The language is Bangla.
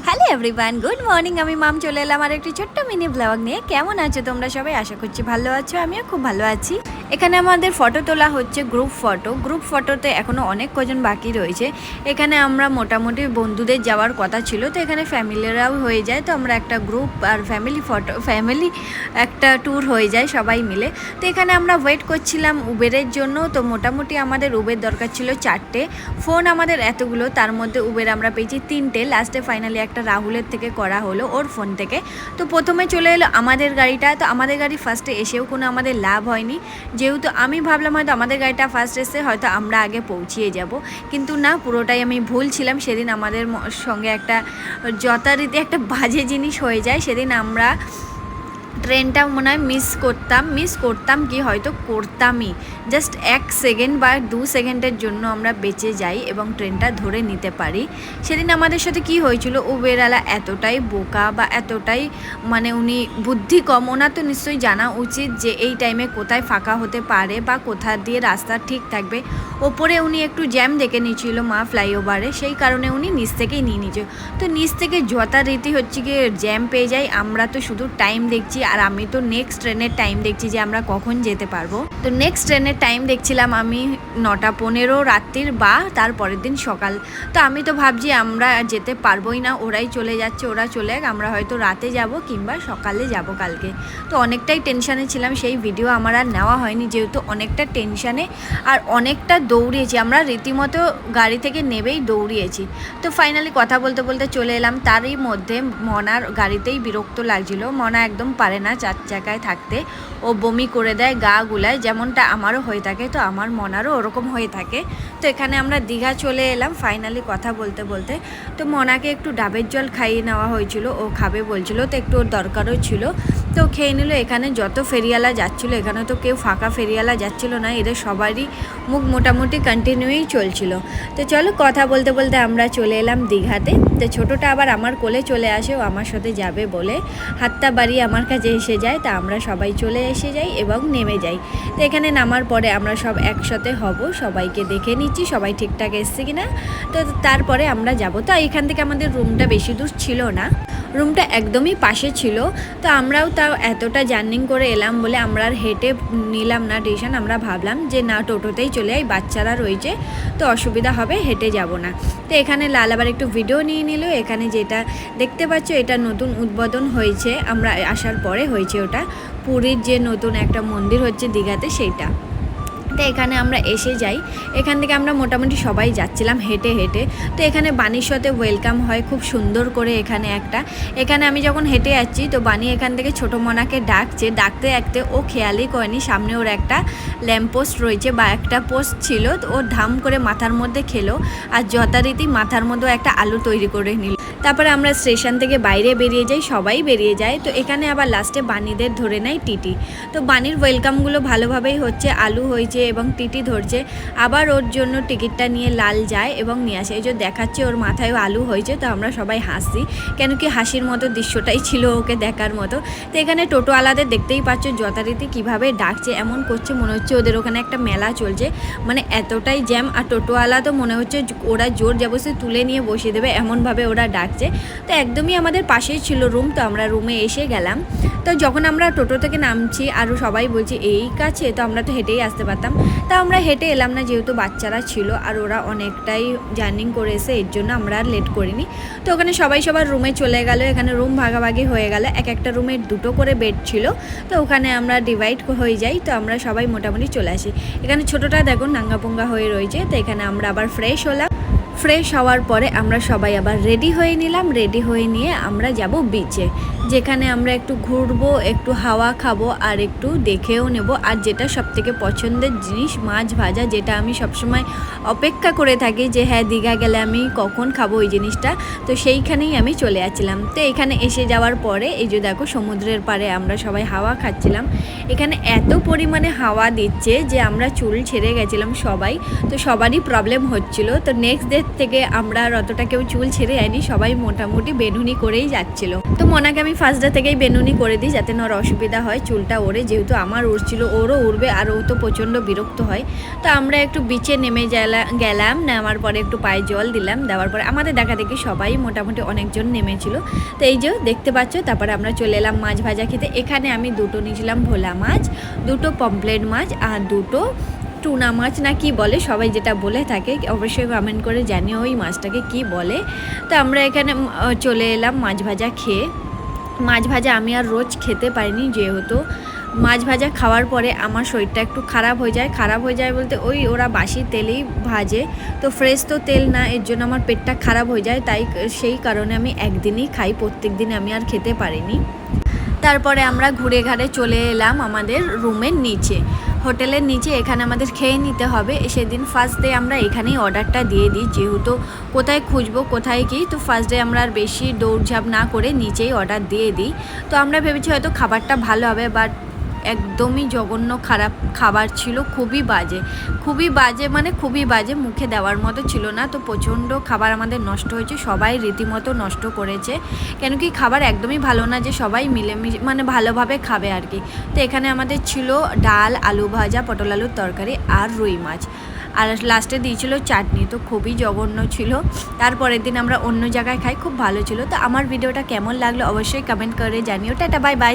Hello everyone, good morning. আমি মাম চলে এলাম আর একটি ছোট্ট মিনি ব্লগ নিয়ে। কেমন আছো তোমরা সবাই? আশা করছি ভালো আছো, আমিও খুব ভালো আছি। এখানে আমাদের ফটো তোলা হচ্ছে, গ্রুপ ফটোতে এখনও অনেক কজন বাকি রয়েছে। এখানে আমরা মোটামুটি বন্ধুদের যাওয়ার কথা ছিল, তো এখানে ফ্যামিলিরাও হয়ে যায়, তো আমরা একটা গ্রুপ আর ফ্যামিলি একটা ট্যুর হয়ে যায় সবাই মিলে। তো এখানে আমরা ওয়েট করছিলাম উবেরের জন্য। তো মোটামুটি আমাদের উবের দরকার ছিল 4টে, ফোন আমাদের এতগুলো, তার মধ্যে উবের আমরা পেয়েছি 3টে। লাস্টে ফাইনালি একটা রাহুলের থেকে করা হলো, ওর ফোন থেকে। তো প্রথমে চলে এলো আমাদের গাড়িটা। তো আমাদের গাড়ি ফার্স্টে এসেও কোনো আমাদের লাভ হয়নি, যেহেতু আমি ভাবলাম হয়তো আমাদের গাড়িটা ফার্স্ট এসে হয়তো আমরা আগে পৌঁছিয়ে যাব, কিন্তু না, পুরোটাই আমি ভুল ছিলাম। সেদিন আমাদের সঙ্গে একটা যথারীতি একটা বাজে জিনিস হয়ে যায়। সেদিন আমরা ট্রেনটা মনে হয় মিস করতাম কি হয়তো করতামই, জাস্ট 1 সেকেন্ড বা 2 সেকেন্ডের জন্য আমরা বেঁচে যাই এবং ট্রেনটা ধরে নিতে পারি। সেদিন আমাদের সাথে কি হয়েছিল, উবেরওয়ালা এতটাই বোকা বা এতটাই উনি বুদ্ধি কম। ওনার তো নিশ্চয়ই জানা উচিত যে এই টাইমে কোথায় ফাঁকা হতে পারে বা কোথা দিয়ে রাস্তা ঠিক থাকবে। ওপরে উনি একটু জ্যাম দেখে নিয়েছিল মা ফ্লাইওভারে, সেই কারণে উনি নিচ থেকেই নিয়ে নিয়েছিল। তো নিচ থেকে যথারীতি হচ্ছে গিয়ে জ্যাম পেয়ে যাই। আমরা তো শুধু টাইম দেখছি, আর আমি তো নেক্সট ট্রেনের টাইম দেখছি যে আমরা কখন যেতে পারবো। তো নেক্সট ট্রেনের টাইম দেখছিলাম আমি 9:15 রাত্রির বা তারপরের দিন সকাল। তো আমি তো ভাবছি আমরা যেতে পারবোই না, ওরাই চলে যাচ্ছে, ওরা চলে যাক, আমরা হয়তো রাতে যাব কিংবা সকালে যাব কালকে। তো অনেকটাই টেনশানে ছিলাম, সেই ভিডিও আমার আর নেওয়া হয়নি, যেহেতু অনেকটা টেনশানে আর অনেকটা দৌড়িয়েছি। আমরা রীতিমতো গাড়ি থেকে নেবেই দৌড়িয়েছি। তো ফাইনালি কথা বলতে বলতে চলে এলাম। তারই মধ্যে মনার গাড়িতেই বিরক্ত লাগছিল। মনা একদম পারে না 4 চাকায় থাকতে, ও বমি করে দেয়, গা গুলায়, যেমনটা আমারও হয়ে থাকে। তো আমার মনারও ওরকম হয়ে থাকে। তো এখানে আমরা দীঘা চলে এলাম ফাইনালি কথা বলতে বলতে। তো মনাকে একটু ডাবের জল খাইয়ে নেওয়া হয়েছিল, ও খাবে বলছিল, তো একটু ওর দরকারও ছিল, তো খেয়ে নিল। এখানে যত ফেরিওয়ালা যাচ্ছিলো, এখানে তো কেউ ফাঁকা ফেরিওয়ালা যাচ্ছিলো না, এদের সবারই মুখ মোটামুটি কন্টিনিউই চলছিল। তো চলো কথা বলতে বলতে আমরা চলে এলাম দীঘাতে। তো ছোটোটা আবার আমার কোলে চলে আসে, ও আমার সাথে যাবে বলে হাতটা বাড়িয়ে আমার কাছে এসে যায়। তা আমরা সবাই চলে এসে যাই এবং নেমে যাই। তো এখানে নামার পরে আমরা সব একসাথে হব, সবাইকে দেখে নিচ্ছি সবাই ঠিকঠাক এসছে কিনা। তো তারপরে আমরা যাব। তো এখান থেকে আমাদের রুমটা বেশি দূর ছিল না, রুমটা একদমই পাশে ছিল। তো আমরাও তাও এতটা জার্নিং করে এলাম বলে আমরা আর হেঁটে নিলাম না ডিসিশন। আমরা ভাবলাম যে না, টোটোতেই চলে যাই, বাচ্চারা রয়েছে তো অসুবিধা হবে, হেঁটে যাব না। তো এখানে লাল আবার একটু ভিডিও নিয়ে নিল। এখানে যেটা দেখতে পাচ্ছ এটা নতুন উদ্বোধন হয়েছে, আমরা আসার পরে হয়েছে। ওটা পুরীর যে নতুন একটা মন্দির হচ্ছে দীঘাতে, সেইটা। তো এখানে আমরা এসে যাই। এখান থেকে আমরা মোটামুটি সবাই যাচ্ছিলাম হেঁটে হেঁটে। তো এখানে বাণীর সাথে ওয়েলকাম হয় খুব সুন্দর করে। এখানে আমি যখন হেঁটে যাচ্ছি, তো বাণী এখান থেকে ছোটো মনাকে ডাকছে, ডাকতে ডাকতে ও খেয়ালই করেনি সামনে ওর একটা ল্যাম্পপোস্ট রয়েছে বা একটা পোস্ট ছিল। তো ও ধাম করে মাথার মধ্যে খেলো, আর যথারীতি মাথার মধ্যেও একটা আলু তৈরি করে নিল। তারপরে আমরা স্টেশন থেকে বাইরে বেরিয়ে যাই, সবাই বেরিয়ে যায়। তো এখানে আবার লাস্টে বাণীদের ধরে নেয় টিটি। তো বাণীর ওয়েলকামগুলো ভালোভাবেই হচ্ছে, আলু হয়েছে এবং টিটি ধরছে। আবার ওর জন্য টিকিটটা নিয়ে লাল যায় এবং নিয়ে আসে। এই যে দেখাচ্ছে ওর মাথায়ও আলু হয়েছে। তো আমরা সবাই হাসি, কেন কি হাসির মতো দৃশ্যটাই ছিল ওকে দেখার মতো। তো এখানে টোটোওয়ালাদের দেখতেই পাচ্ছ যথারীতি কীভাবে ডাকছে, এমন করছে মনে হচ্ছে ওদের ওখানে একটা মেলা চলছে, এতটাই জ্যাম। আর টোটোওয়ালা তো মনে হচ্ছে ওরা জোর জবরদস্তি তুলে নিয়ে বসিয়ে দেবে, এমনভাবে ওরা ডাকছে। তো একদমই আমাদের পাশেই ছিল রুম, তো আমরা রুমে এসে গেলাম। তো যখন আমরা টোটো থেকে নামছি আরও সবাই বলছে এই কাছে, তো আমরা তো হেঁটেই আসতে পারতাম। তা আমরা হেঁটে এলাম না, যেহেতু বাচ্চারা ছিল আর ওরা অনেকটাই জার্নিং করে এসে, এর জন্য আমরা আর লেট করিনি। তো ওখানে সবাই সবার রুমে চলে গেল। এখানে রুম ভাগাভাগি হয়ে গেল, এক একটা রুমে 2টো করে বেড ছিল। তো ওখানে আমরা ডিভাইড হয়ে যাই। তো আমরা সবাই মোটামুটি চলে আসি। এখানে ছোটোটা দেখুন নাঙ্গাপুঙ্গা হয়ে রয়েছে। তো এখানে আমরা আবার ফ্রেশ হলাম। ফ্রেশ হওয়ার পরে আমরা সবাই আবার রেডি হয়ে নিলাম। রেডি হয়ে নিয়ে আমরা যাব বিচে, যেখানে আমরা একটু ঘুরবো, একটু হাওয়া খাবো আর একটু দেখেও নেব। আর যেটা সবথেকে পছন্দের জিনিস, মাছ ভাজা, যেটা আমি সবসময় অপেক্ষা করে থাকি যে হ্যাঁ দীঘা গেলে আমি কখন খাবো ওই জিনিসটা। তো সেইখানেই আমি চলে যাচ্ছিলাম। তো এখানে এসে যাওয়ার পরে এই যে দেখো সমুদ্রের পাড়ে আমরা সবাই হাওয়া খাচ্ছিলাম। এখানে এত পরিমাণে হাওয়া দিচ্ছে যে আমরা চুল ছেড়ে গেছিলাম সবাই। তো সবারই প্রবলেম হচ্ছিল। তো নেক্সট ডে থেকে আমরা আর অতটা কেউ চুল ছেড়ে যায়নি, সবাই মোটামুটি বেনুনি করেই যাচ্ছিল। তো মনাকে আমি ফার্স্ট ডে থেকেই বেনুনি করে দিই যাতে না ওর অসুবিধা হয় চুলটা ওড়ে, যেহেতু আমার উড়ছিল ওরও উড়বে আর ও তো প্রচণ্ড বিরক্ত হয়। তো আমরা একটু বিচে নেমে গেলাম, নামার পরে একটু পায়ে জল দিলাম, দেওয়ার পরে আমাদের দেখা দেখি সবাই মোটামুটি অনেকজন নেমেছিল। তো এই যে দেখতে পাচ্ছ, তারপরে আমরা চলে এলাম মাছ ভাজা খেতে। এখানে আমি দুটো নিয়েছিলাম ভোলা মাছ, দুটো পমপ্লেট মাছ আর দুটো টুনা মাছ না কি বলে, সবাই যেটা বলে থাকে অবশ্যই কমেন্ট করে জানিও ওই মাছটাকে কি বলে। তো আমরা এখানে চলে এলাম মাছ ভাজা খেয়ে। মাছ ভাজা আমি আর রোজ খেতে পারিনি, যেহেতু মাছ ভাজা খাওয়ার পরে আমার শরীরটা একটু খারাপ হয়ে যায় বলতে ওই ওরা বাসি তেলেই ভাজে, তো ফ্রেশ তো তেল না, এর জন্য আমার পেটটা খারাপ হয়ে যায়, তাই সেই কারণে আমি একদিনই খাই, প্রত্যেক দিন আমি আর খেতে পারিনি। তারপরে আমরা ঘুরে ঘাড়ে চলে এলাম আমাদের রুমের নিচে, হোটেলের নিচে। এখানে আমাদের খেয়ে নিতে হবে। সেদিন ফার্স্ট ডে আমরা এখানেই অর্ডারটা দিয়ে দিই, যেহেতু কোথায় খুঁজবো কোথায় কি, তো ফার্স্ট ডে আমরা আর বেশি দৌড়ঝাঁপ না করে নিচেই অর্ডার দিয়ে দিই। তো আমরা ভেবেছি হয়তো খাবারটা ভালো হবে, বাট একদমই জঘন্য খারাপ খাবার ছিল, খুবই বাজে মানে খুবই বাজে, মুখে দেওয়ার মতো ছিল না। তো প্রচণ্ড খাবার আমাদের নষ্ট হয়েছে, সবাই রীতিমতো নষ্ট করেছে, কেন কি খাবার একদমই ভালো না যে সবাই মিলেমিশে মানে ভালোভাবে খাবে আর কি। তো এখানে আমাদের ছিল ডাল, আলু ভাজা, পটল আলুর তরকারি আর রুই মাছ, আর লাস্টে দিয়েছিল চাটনি, তো খুবই জঘন্য ছিল। তারপরের দিন আমরা অন্য জায়গায় খাই, খুব ভালো ছিল। তো আমার ভিডিওটা কেমন লাগলো অবশ্যই কমেন্ট করে জানিও। Tata bye bye.